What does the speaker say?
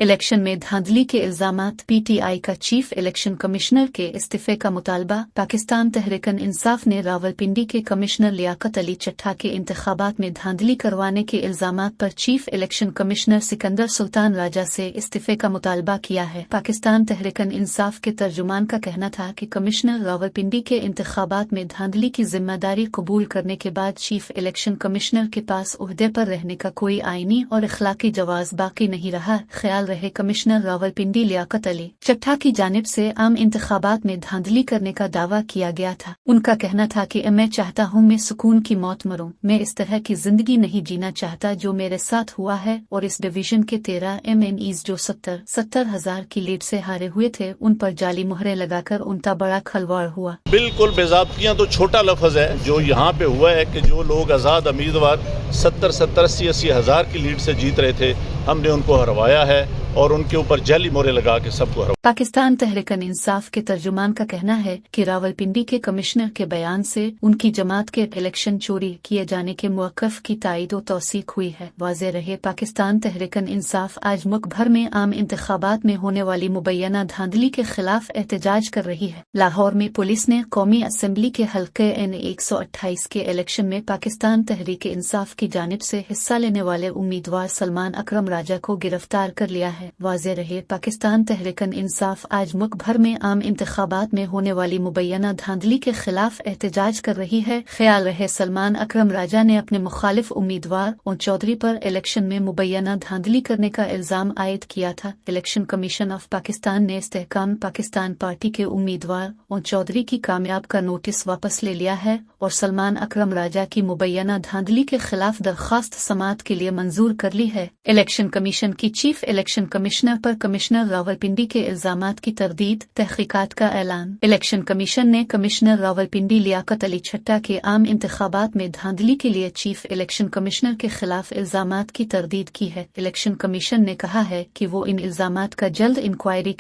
Election में धांधली के इल्जामात, पीटीआई का चीफ इलेक्शन कमिश्नर के इस्तीफे का मुतालबा। पाकिस्तान तहरीक-ए-इंसाफ ने रावलपिंडी के कमिश्नर लियाकत अली चट्टा के इंतखाबात में धांधली करवाने के इल्जामात पर chief election commissioner Sikandar Sultan Raja से इस्तीफे का मुतालबा किया है। पाकिस्तान तहरीक-ए-इंसाफ के तर्जुमान का कहना था कि कमिश्नर रावलपिंडी के इंतखाबात में धांधली की जिम्मेदारी कबूल करने के बाद चीफ इलेक्शन कमिश्नर के पास ओहदे पर रहने का कोई आईनी और इखलाकी जवाज बाकी नहीं रहा। ख्याल रहे कमिश्नर रावलपिंडी लियाकत अली चट्टा की जानिब से आम इंतखाबात में धांधली करने का दावा किया गया था। उनका कहना था कि मैं चाहता हूं मैं सुकून की मौत मरूं, मैं इस तरह की जिंदगी नहीं जीना चाहता जो मेरे साथ हुआ है। और इस डिवीजन के 13 MNEs जो 70,000 की लीड से हारे हुए थे, उन पर जाली मुहरें लगाकर उनका बड़ा खलवाड़ हुआ। बिल्कुल बेज़ाब्तियां तो छोटा लफ्ज है। जो यहाँ पे हुआ है कि जो लोग आज़ाद उम्मीदवार 70-80 हज़ार की लीड से जीत रहे थे, हमने उनको हरवाया है और उनके ऊपर जाली मोहरें लगा के सबको हरवाया। पाकिस्तान तहरीक-ए-इंसाफ के तर्जुमान का कहना है कि रावलपिंडी के कमिश्नर के बयान से उनकी जमात के इलेक्शन चोरी किए जाने के मौक़िफ़ की तायद व तौसीक हुई है। वाज़ेह रहे पाकिस्तान तहरीक-ए-इंसाफ आज मुल्क भर में आम इंतखाबात में होने वाली मुबैना धांधली के खिलाफ एहतजाज कर रही है। लाहौर में पुलिस ने कौमी असम्बली के हल्के N128 के इलेक्शन में पाकिस्तान तहरीक-ए-इंसाफ की जानिब से हिस्सा लेने वाले उम्मीदवार सलमान अकरम राजा को गिरफ्तार कर लिया है। वाज़ेह रहे पाकिस्तान तहरीक-ए-इंसाफ आज मुल्क भर में आम इंतखाबात में होने वाली मुबैना धांधली के खिलाफ एहतजाज कर रही है। ख्याल रहे सलमान अकरम राजा ने अपने मुखालिफ उम्मीदवार और चौधरी पर इलेक्शन में मुबैना धांधली करने का इल्जाम आयद किया था। इलेक्शन कमीशन ऑफ पाकिस्तान ने इस्तेहकाम पाकिस्तान पार्टी के उम्मीदवार और चौधरी की कामयाब का नोटिस वापस ले लिया है और सलमान अकरम राजा की मुबैना धांधली के खिलाफ दरख्वास्त समाअत के लिए मंजूर कर ली है। इलेक्शन कमीशन की चीफ इलेक्शन कमिश्नर पर कमिश्नर रावलपिंडी के इल्जामात की तरदीद, तहकीकात का ऐलान। इलेक्शन कमीशन ने कमिश्नर रावलपिंडी लियाकत अली चट्टा के आम इंतखाबात में धांधली के लिए चीफ इलेक्शन कमिश्नर के खिलाफ इल्जामात की तरदीद की है। इलेक्शन कमीशन ने कहा है कि वो इन इल्जामात का जल्द इंक्वायरी